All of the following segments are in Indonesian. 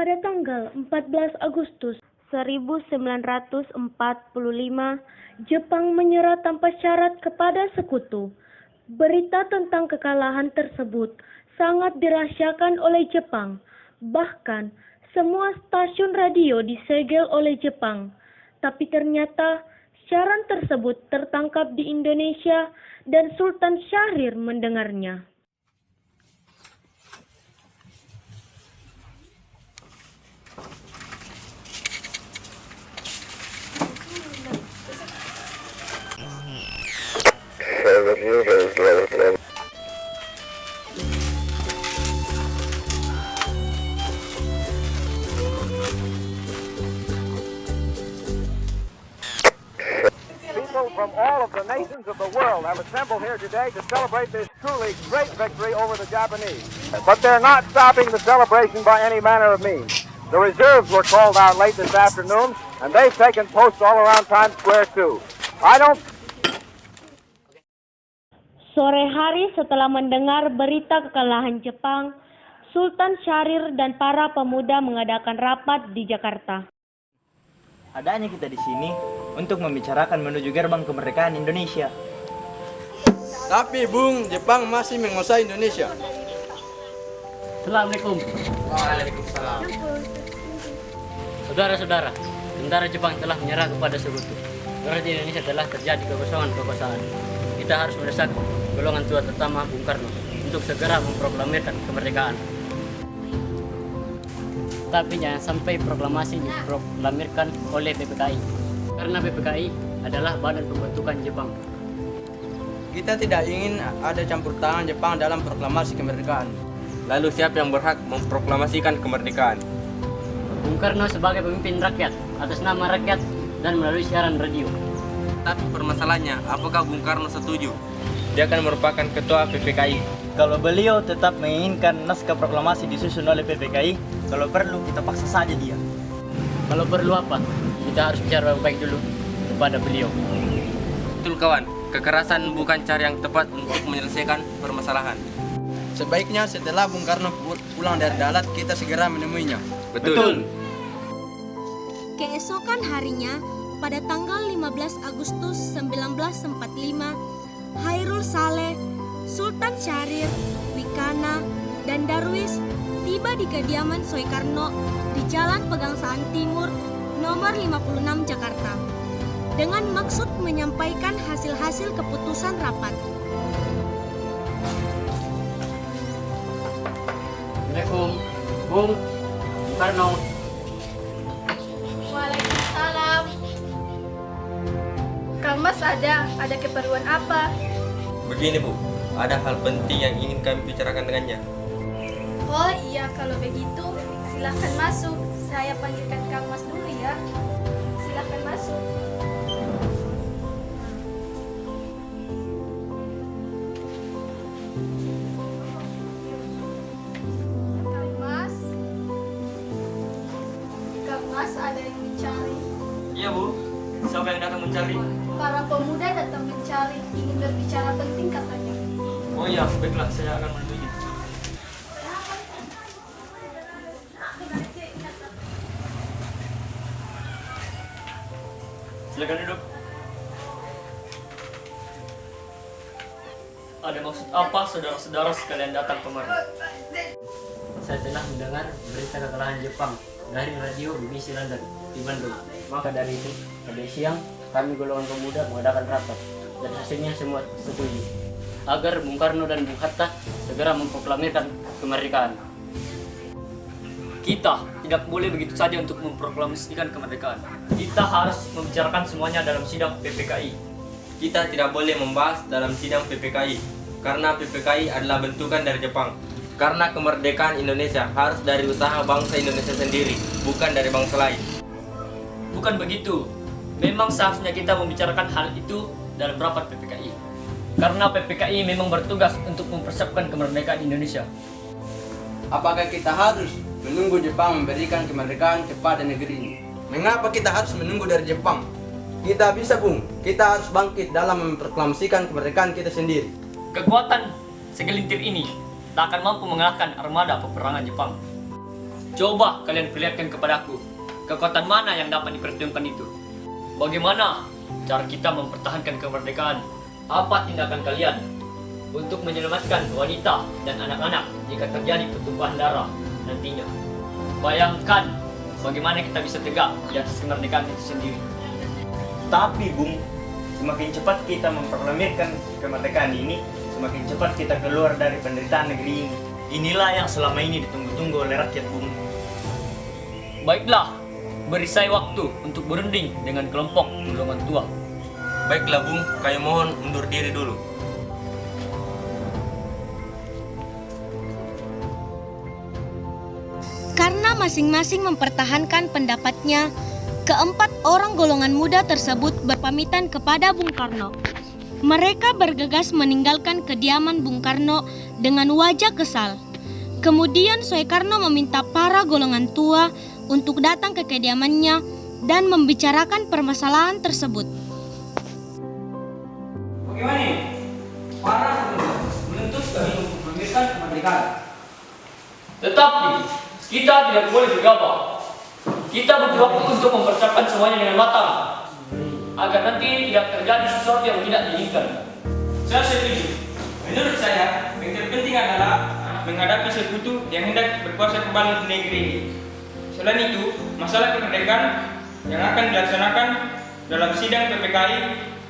Pada tanggal 14 Agustus 1945, Jepang menyerah tanpa syarat kepada sekutu. Berita tentang kekalahan tersebut sangat dirahasiakan oleh Jepang. Bahkan, semua stasiun radio disegel oleh Jepang. Tapi ternyata, siaran tersebut tertangkap di Indonesia dan Sultan Syahrir mendengarnya. People from all of the nations of the world have assembled here today to celebrate this truly great victory over the Japanese. But they're not stopping the celebration by any manner of means. The reserves were called out late this afternoon, and they've taken posts all around Times Square too. Sore hari setelah mendengar berita kekalahan Jepang, Sultan Syahrir dan para pemuda mengadakan rapat di Jakarta. Adanya kita di sini untuk membicarakan menuju gerbang kemerdekaan Indonesia. Tapi Bung, Jepang masih menguasai Indonesia. Assalamualaikum. Waalaikumsalam. Saudara-saudara, tentara Jepang telah menyerah kepada sekutu. Berarti Indonesia telah terjadi kekosongan. Kita harus mendesak golongan tua terutama Bung Karno untuk segera memproklamirkan kemerdekaan. Tapi jangan sampai proklamasi diproklamirkan oleh PPKI. Karena PPKI adalah badan pembentukan Jepang. Kita tidak ingin ada campur tangan Jepang dalam proklamasi kemerdekaan. Lalu siapa yang berhak memproklamasikan kemerdekaan? Bung Karno sebagai pemimpin rakyat, atas nama rakyat dan melalui siaran radio. Tapi permasalahannya, apakah Bung Karno setuju? Dia akan merupakan ketua PPKI. Kalau beliau tetap menginginkan naskah proklamasi disusun oleh PPKI, kalau perlu kita paksa saja dia. Kalau perlu apa? Kita harus bicara baik dulu kepada beliau. Betul kawan, kekerasan bukan cara yang tepat untuk menyelesaikan permasalahan. Sebaiknya setelah Bung Karno pulang dari Dalat, kita segera menemuinya. Betul. Keesokan harinya, pada tanggal 15 Agustus 1945, Hairul Saleh, Sultan Syahrir, Wikana, dan Darwis tiba di kediaman Soekarno di Jalan Pegangsaan Timur, nomor 56 Jakarta, dengan maksud menyampaikan hasil-hasil keputusan rapat. Assalamualaikum, Bung Karno. Waalaikumsalam. Kang Mas ada keperluan apa? Begini Bu, ada hal penting yang ingin kami bicarakan dengannya. Oh iya, kalau begitu silahkan masuk. Saya panggilkan Kang Mas dulu ya. Silahkan masuk. Kang Mas ada yang mencari. Iya Bu, siapa yang datang mencari? Para pemuda datang mencari, ingin berbicara penting katanya. Oh iya, baiklah, saya akan menuju. Silakan duduk. Ada maksud apa saudara-saudara sekalian datang kemari? Saya telah mendengar berita kekalahan Jepang dari radio BBC London di Bandung. Maka dari itu, pada siang kami golongan pemuda mengadakan rapat dan hasilnya semua setuju agar Bung Karno dan Bung Hatta segera memproklamirkan kemerdekaan. Kita tidak boleh begitu saja untuk memproklamasikan kemerdekaan. Kita harus membicarakan semuanya dalam sidang PPKI. Kita tidak boleh membahas dalam sidang PPKI karena PPKI adalah bentukan dari Jepang. Karena kemerdekaan Indonesia harus dari usaha bangsa Indonesia sendiri, bukan dari bangsa lain. Bukan begitu. Memang seharusnya kita membicarakan hal itu dalam rapat PPKI. Karena PPKI memang bertugas untuk mempersiapkan kemerdekaan Indonesia. Apakah kita harus menunggu Jepang memberikan kemerdekaan kepada negeri ini? Mengapa kita harus menunggu dari Jepang? Kita bisa Bung, kita harus bangkit dalam memproklamasikan kemerdekaan kita sendiri. Kekuatan segelintir ini tak akan mampu mengalahkan armada peperangan Jepang. Coba kalian perlihatkan kepadaku, kekuatan mana yang dapat diperhitungkan itu? Bagaimana cara kita mempertahankan kemerdekaan? Apa tindakan kalian untuk menyelamatkan wanita dan anak-anak jika terjadi pertumpahan darah nantinya? Bayangkan bagaimana kita bisa tegak di atas kemerdekaan itu sendiri. Tapi Bung, semakin cepat kita memproklamirkan kemerdekaan ini, semakin cepat kita keluar dari penderitaan negeri ini. Inilah yang selama ini ditunggu-tunggu oleh rakyat, Bung. Baiklah, beri saya waktu untuk berunding dengan kelompok golongan tua. Baiklah Bung, kami mohon undur diri dulu. Karena masing-masing mempertahankan pendapatnya, keempat orang golongan muda tersebut berpamitan kepada Bung Karno. Mereka bergegas meninggalkan kediaman Bung Karno dengan wajah kesal. Kemudian Soekarno meminta para golongan tua untuk datang ke kediamannya dan membicarakan permasalahan tersebut. Bagaimana ini? Para pemuda menuntut kami untuk mengambilkan kemerdekaan. Tetapi kita tidak boleh gegabah. Kita butuh waktu untuk mempersiapkan semuanya dengan matang, agar nanti tidak terjadi sesuatu yang tidak diinginkan. Saya setuju. Menurut saya, yang terpenting adalah menghadapi sekutu yang hendak berkuasa kembali di negeri ini. Selain itu, masalah kemerdekaan yang akan dilaksanakan dalam sidang PPKI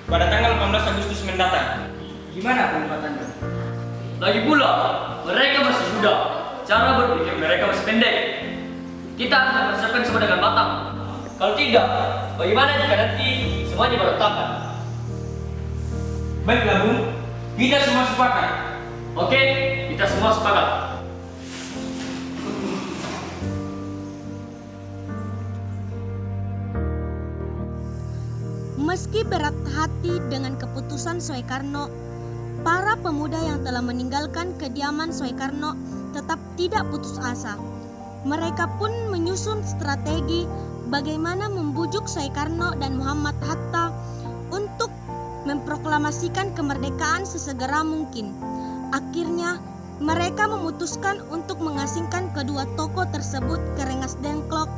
pada tanggal 18 Agustus mendatang. Gimana pendapat Anda? Lagi pula, mereka masih muda, cara berpikir mereka masih pendek. Kita harus mempersiapkan semua dengan matang. Kalau tidak, bagaimana jika nanti semuanya berontakan? Baiklah Bung, kita semua sepakat. Oke, kita semua sepakat. Meski berat hati dengan keputusan Soekarno, para pemuda yang telah meninggalkan kediaman Soekarno tetap tidak putus asa. Mereka pun menyusun strategi bagaimana membujuk Soekarno dan Muhammad Hatta untuk memproklamasikan kemerdekaan sesegera mungkin. Akhirnya, mereka memutuskan untuk mengasingkan kedua tokoh tersebut ke Rengas Dengklok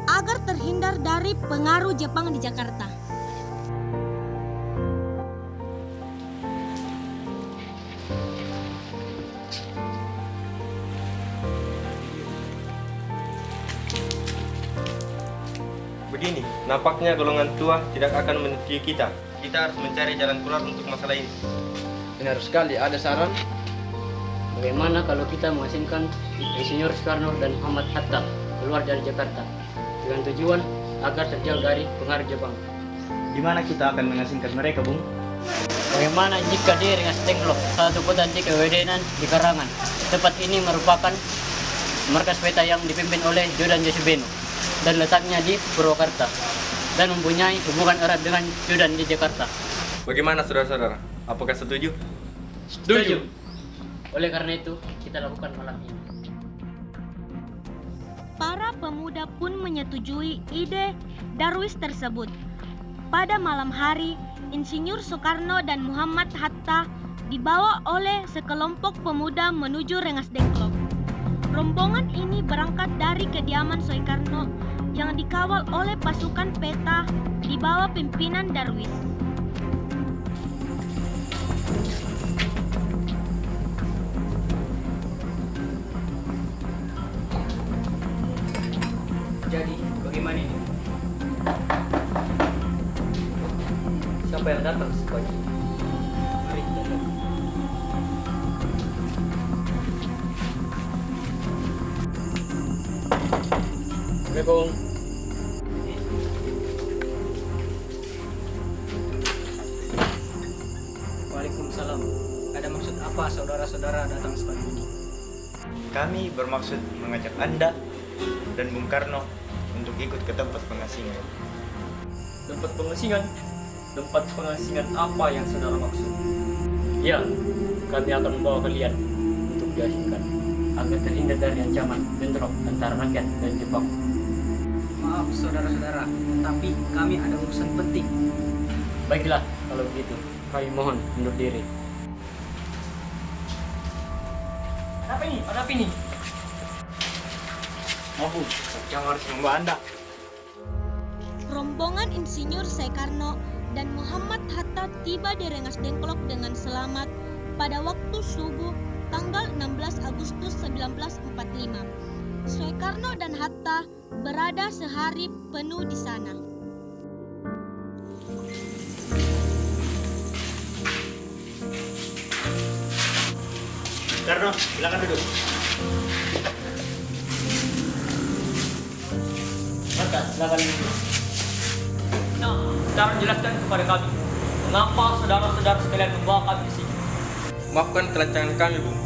agar terhindar dari pengaruh Jepang di Jakarta. Begini, nampaknya golongan tua tidak akan menyetujui kita. Kita harus mencari jalan keluar untuk masalah ini. Benar sekali, ada saran? Bagaimana kalau kita mengasingkan Insinyur Soekarno dan Muhammad Hatta keluar dari Jakarta dengan tujuan agar terjauh dari pengaruh Jepang? Di mana kita akan mengasingkan mereka, Bung? Bagaimana jika di Rengas Dengklok, satu kota anti kewedenan di Karangan? Tempat ini merupakan markas peta yang dipimpin oleh Jodan Yosubeno dan letaknya di Purwakarta dan mempunyai hubungan erat dengan Jodan di Jakarta. Bagaimana saudara-saudara? Apakah setuju? Setuju. Oleh karena itu, kita lakukan malam ini. Para pemuda pun menyetujui ide Darwis tersebut. Pada malam hari, Insinyur Soekarno dan Muhammad Hatta dibawa oleh sekelompok pemuda menuju Rengas Dengklok. Rombongan ini berangkat dari kediaman Soekarno yang dikawal oleh pasukan peta di bawah pimpinan Darwis. Jadi, bagaimana ini? Siapa yang datang sepagi? Mari kita lihat. Assalamualaikum. Waalaikumsalam. Ada maksud apa saudara-saudara datang sepagi ini? Kami bermaksud mengajak Anda dan Bung Karno untuk ikut ke tempat pengasingan. Tempat pengasingan? Tempat pengasingan apa yang saudara maksud? Ya, kami akan membawa kalian untuk diasingkan agar terhindar dari ancaman bentrok antara rakyat dan Jepang. Maaf saudara-saudara, tapi kami ada urusan penting. Baiklah, kalau begitu, kami mohon undur diri. Apa ini? Ada apa ini? Maupun yang harus membawa Anda. Rombongan Insinyur Soekarno dan Muhammad Hatta tiba di Rengas Dengklok dengan selamat pada waktu subuh tanggal 16 Agustus 1945. Soekarno dan Hatta berada sehari penuh di sana. Soekarno, silakan duduk. Hatta, silakan duduk. Nah, sekarang jelaskan kepada kami, mengapa saudara-saudara sekalian membawa kami di sini? Maafkan kelancangan kami, Bung.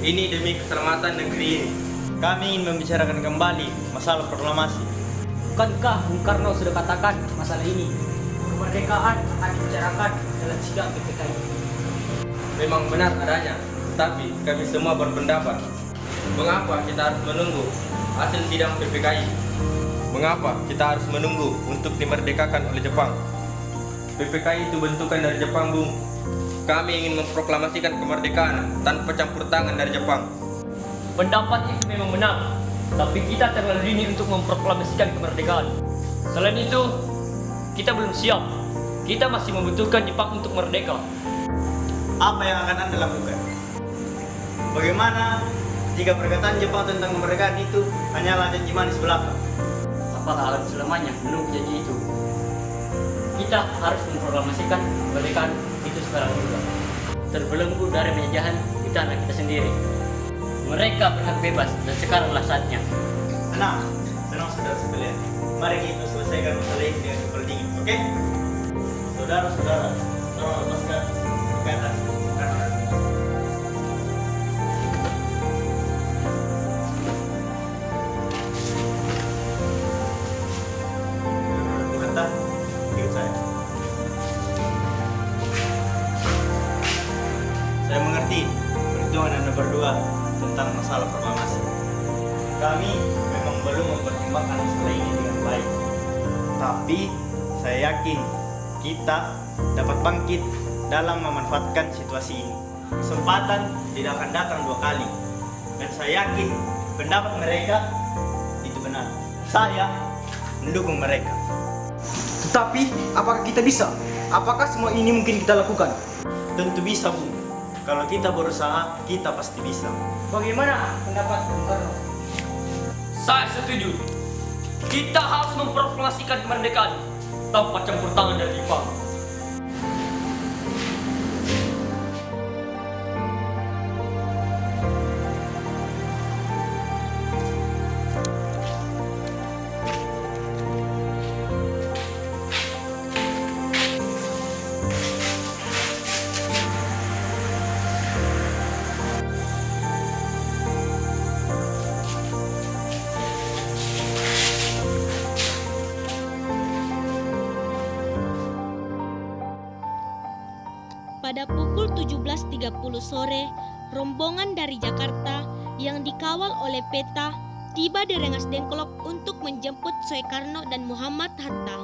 Ini demi keselamatan negeri ini. Kami ingin membicarakan kembali masalah proklamasi. Bukankah Bung Karno sudah katakan masalah ini? Kemerdekaan akan dibicarakan dalam sidang PPKI. Memang benar adanya, tapi kami semua berpendapat, mengapa kita harus menunggu hasil sidang PPKI? Mengapa kita harus menunggu untuk dimerdekakan oleh Jepang? PPKI itu bentukan dari Jepang, Bung. Kami ingin memproklamasikan kemerdekaan tanpa campur tangan dari Jepang. Pendapat itu memang benar, tapi kita terlalu dini untuk memproklamasikan kemerdekaan. Selain itu, kita belum siap. Kita masih membutuhkan Jepang untuk merdeka. Apa yang akan Anda lakukan? Bagaimana jika perkataan Jepang tentang kemerdekaan itu hanyalah janji manis belaka? Apakah akan selamanya menunggu janji itu? Kita harus memproklamasikan kemerdekaan itu sekarang juga. Terbelenggu dari penjajahan di tanah kita sendiri. Mereka berhak bebas dan sekaranglah saatnya. Tenang saudara sekalian. Mari kita selesaikan masalah ini dengan kepala dingin, oke? Saudara-saudara, tolong lepaskan ikatan. Ikut saya. Saya mengerti perjuangan Anda berdua tentang masalah proklamasi. Kami memang belum mempertimbangkan masalah ini dengan baik. Tapi saya yakin kita dapat bangkit dalam memanfaatkan situasi ini. Kesempatan tidak akan datang dua kali. Dan saya yakin pendapat mereka itu benar. Saya mendukung mereka. Tetapi, apakah kita bisa? Apakah semua ini mungkin kita lakukan? Tentu bisa, Bu. Kalau kita berusaha, kita pasti bisa. Bagaimana pendapat Bung Karno? Saya setuju. Kita harus memproklamasikan kemerdekaan tanpa campur tangan dari Jepang. Pada pukul 17.30 sore, rombongan dari Jakarta yang dikawal oleh Peta tiba di Rengas Dengklok untuk menjemput Soekarno dan Muhammad Hatta.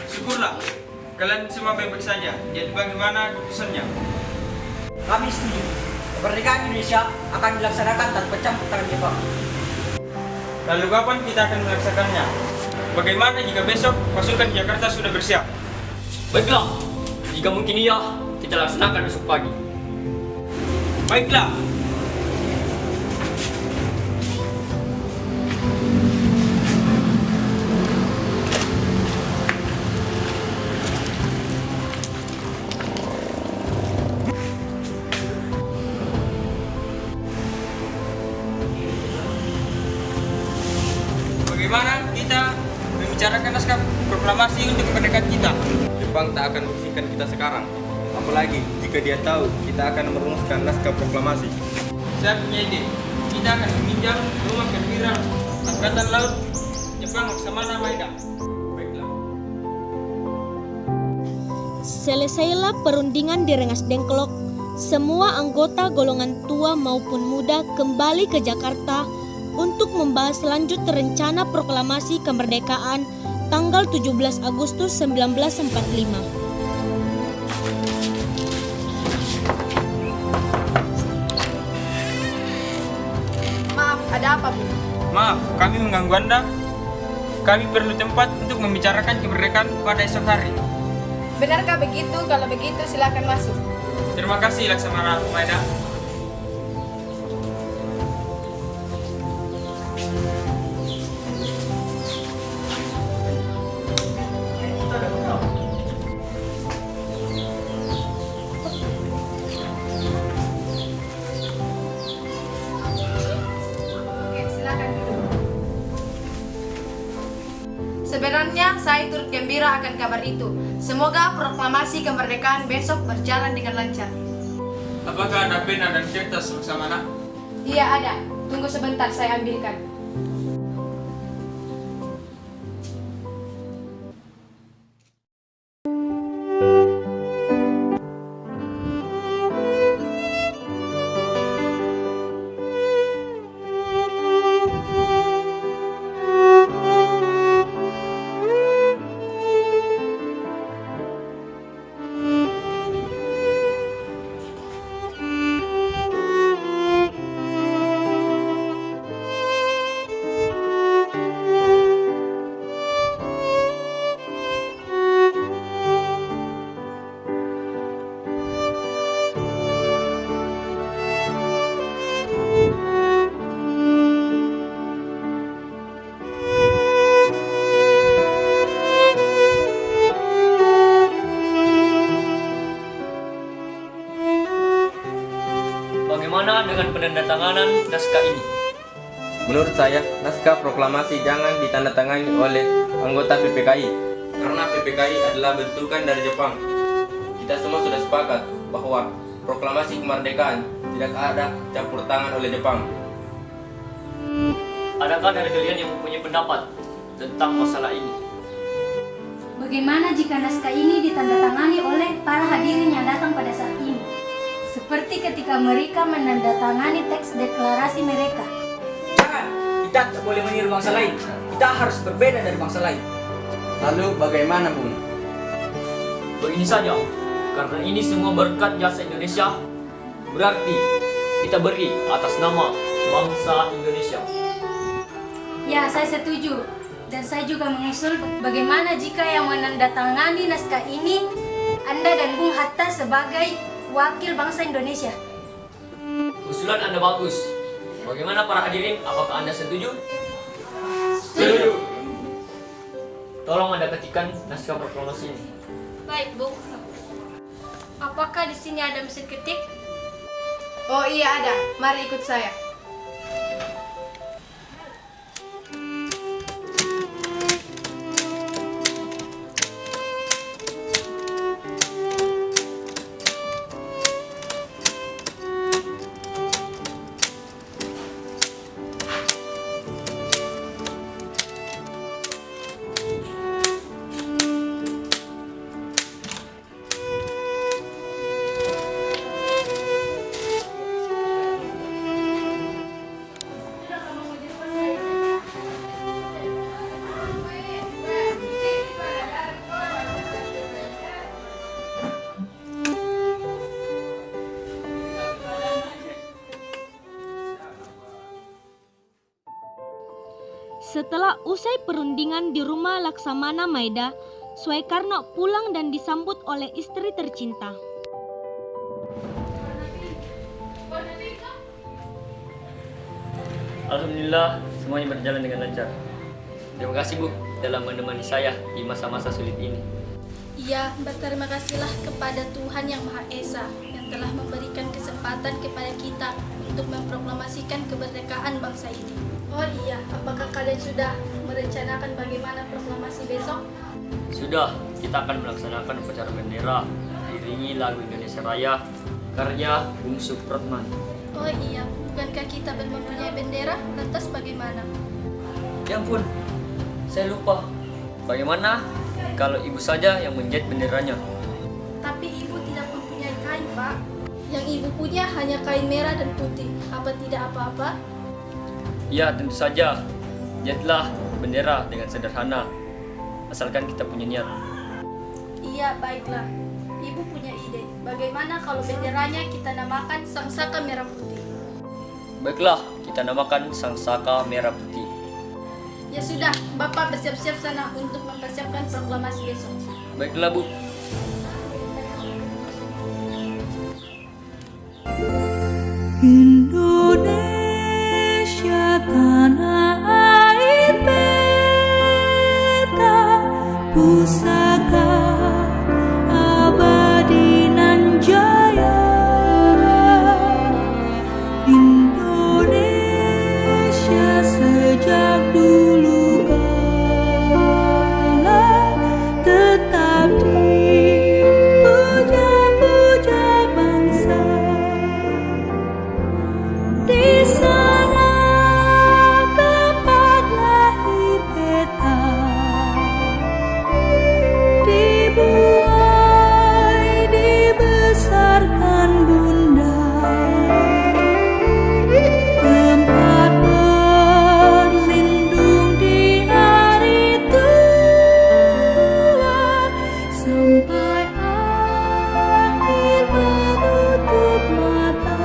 Syukurlah, kalian semua baik-baik saja. Jadi bagaimana keputusannya? Kami setuju. Kemerdekaan Indonesia akan dilaksanakan tanpa campur tangan Jepang. Lalu kapan kita akan melaksanakannya? Bagaimana jika besok pasukan Jakarta sudah bersiap? Baiklah, jika mungkin iya, kita laksanakan besok pagi. Baiklah. Bagaimana kita membicarakan naskah proklamasi untuk kemerdekaan kita? Jepang tak akan mengizinkan kita sekarang. Apalagi jika dia tahu kita akan merumuskan naskah proklamasi. Saya punya ide. Kita akan meminjam rumah perwira Angkatan Laut Jepang Laksamana Maeda. Baiklah. Selesailah perundingan di Rengas Dengklok. Semua anggota golongan tua maupun muda kembali ke Jakarta untuk membahas lanjut rencana proklamasi kemerdekaan tanggal 17 Agustus 1945. Maaf, ada apa, Bu? Maaf, kami mengganggu Anda. Kami perlu tempat untuk membicarakan kemerdekaan pada esok hari. Benarkah begitu? Kalau begitu silakan masuk. Terima kasih Laksamana Maeda. Oke, silakan duduk. Sebenarnya saya turut gembira akan kabar itu. Semoga proklamasi kemerdekaan besok berjalan dengan lancar. Apakah ada pena dan kertas Laksamana? Iya ada. Tunggu sebentar, saya ambilkan. Bagaimana dengan penandatanganan naskah ini? Menurut saya, naskah proklamasi jangan ditandatangani oleh anggota PPKI karena PPKI adalah bentukan dari Jepang. Kita semua sudah sepakat bahwa proklamasi kemerdekaan tidak ada campur tangan oleh Jepang. Adakah dari kalian yang mempunyai pendapat tentang masalah ini? Bagaimana jika naskah ini ditandatangani oleh para hadirin yang datang pada saat ini? Seperti ketika mereka menandatangani teks deklarasi mereka. Jangan, kita tak boleh meniru bangsa lain. Kita harus berbeda dari bangsa lain. Lalu bagaimana, Bung? Begini saja, karena ini semua berkat jasa Indonesia, berarti kita beri atas nama bangsa Indonesia. Ya, saya setuju. Dan saya juga mengusul bagaimana jika yang menandatangani naskah ini Anda dan Bung Hatta sebagai wakil bangsa Indonesia. Usulan Anda bagus. Bagaimana para hadirin? Apakah Anda setuju? Setuju. Tolong Anda ketikkan naskah proklamasi ini. Baik, Bu. Apakah di sini ada mesin ketik? Oh iya ada. Mari ikut saya. Setelah usai perundingan di rumah Laksamana Maeda, Soekarno pulang dan disambut oleh istri tercinta. Alhamdulillah, semuanya berjalan dengan lancar. Terima kasih Bu telah menemani saya di masa-masa sulit ini. Iya, berterima kasihlah kepada Tuhan Yang Maha Esa yang telah memberikan kesempatan kepada kita untuk memproklamasikan kemerdekaan bangsa ini. Oh iya, apakah kalian sudah merencanakan bagaimana proklamasi besok? Sudah, kita akan melaksanakan upacara bendera, diiringi lagu Indonesia Raya, karya Bung Supratman. Oh iya, bukankah kita belum mempunyai bendera? Lantas bagaimana? Ya ampun, saya lupa. Bagaimana kalau ibu saja yang menjahit benderanya? Tapi ibu tidak mempunyai kain, Pak. Yang ibu punya hanya kain merah dan putih. Apa tidak apa-apa? Ya, tentu saja. Jahitlah bendera dengan sederhana. asalkan kita punya niat. Iya, baiklah. Ibu punya ide. Bagaimana kalau benderanya kita namakan Sangsaka Merah Putih? Baiklah, kita namakan Sangsaka Merah Putih. Ya sudah, Bapak bersiap-siap sana untuk mempersiapkan proklamasi besok. Baiklah, Bu. Indonesia tanah air beta, pusaka abadi nan jaya. Indonesia sejak dulu kala tetap dipuja-puja bangsa. Di sana tempat lahir beta, dibuai dibesarkan bunda, tempat berlindung di hari tua, sampai akhir menutup mata.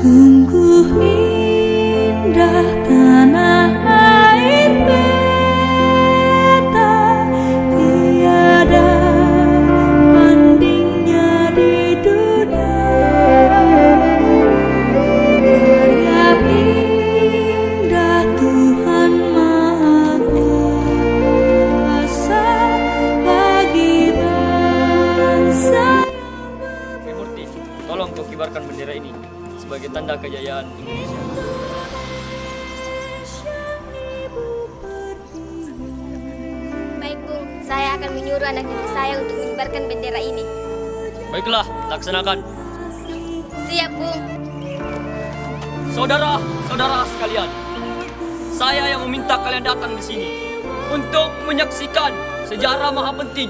Sungguh indah tanah air beta, tiada bandingnya di dunia. Karya indah Tuhan Maha Kuasa bagi bangsa. Murti, tolong kau kibarkan bendera ini sebagai tanda kejayaan Indonesia. Baik, Bung. Saya akan menyuruh anak cucu saya untuk mengibarkan bendera ini. Baiklah, laksanakan. Siap, Bung. Saudara-saudara sekalian, saya yang meminta kalian datang di sini untuk menyaksikan sejarah maha penting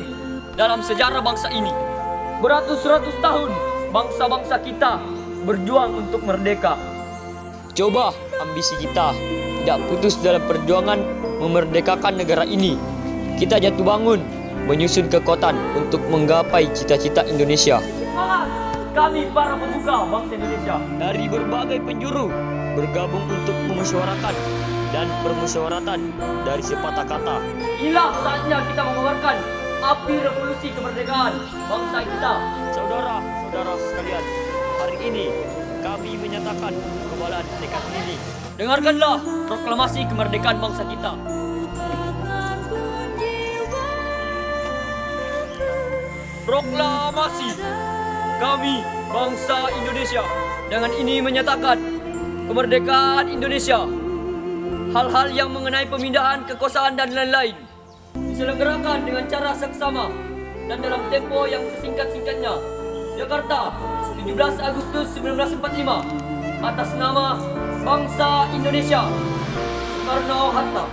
dalam sejarah bangsa ini. Beratus-ratus tahun bangsa-bangsa kita berjuang untuk merdeka. Coba ambisi kita tidak putus dalam perjuangan memerdekakan negara ini. Kita jatuh bangun menyusun kekuatan untuk menggapai cita-cita Indonesia. Semangat! Kami para pemuka bangsa Indonesia dari berbagai penjuru bergabung untuk memusyawarahkan dan permusyawaratan dari sepatah kata. Inilah saatnya kita mengeluarkan api revolusi kemerdekaan bangsa kita. Saudara-saudara sekalian, hari ini kami menyatakan kekebalan tekad ini. Dengarkanlah proklamasi kemerdekaan bangsa kita. Proklamasi kami bangsa Indonesia dengan ini menyatakan kemerdekaan Indonesia. Hal-hal yang mengenai pemindahan kekuasaan dan lain-lain diselenggarakan dengan cara seksama dan dalam tempo yang sesingkat-singkatnya. Jakarta, 17 Agustus 1945, atas nama bangsa Indonesia. Soekarno-Hatta.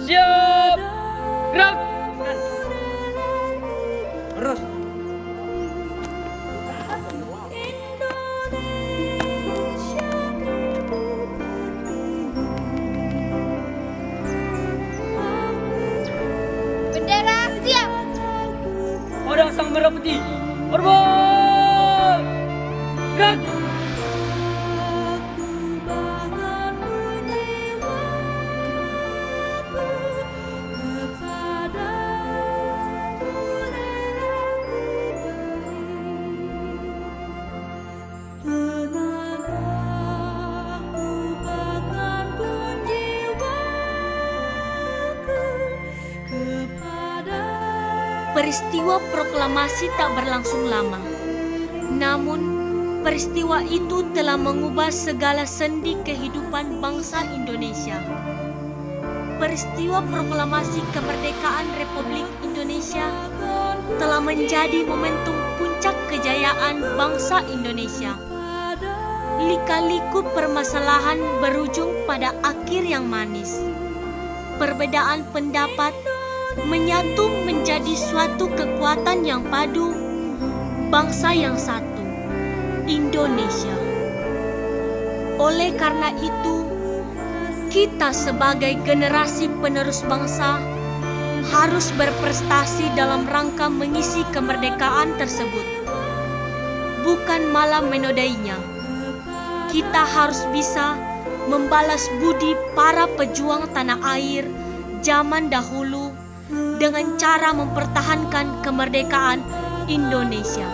Siap, gerak. Terus. Bendera siap. Pada sang merah putih. Terbang. Gerak. Peristiwa proklamasi tak berlangsung lama. Namun, peristiwa itu telah mengubah segala sendi kehidupan bangsa Indonesia. Peristiwa proklamasi kemerdekaan Republik Indonesia telah menjadi momentum puncak kejayaan bangsa Indonesia. lika-liku permasalahan berujung pada akhir yang manis. Perbedaan pendapat menyatu menjadi suatu kekuatan yang padu, bangsa yang satu, Indonesia. Oleh karena itu, kita sebagai generasi penerus bangsa harus berprestasi dalam rangka mengisi kemerdekaan tersebut, bukan malah menodainya. Kita harus bisa membalas budi para pejuang tanah air zaman dahulu dengan cara mempertahankan kemerdekaan Indonesia.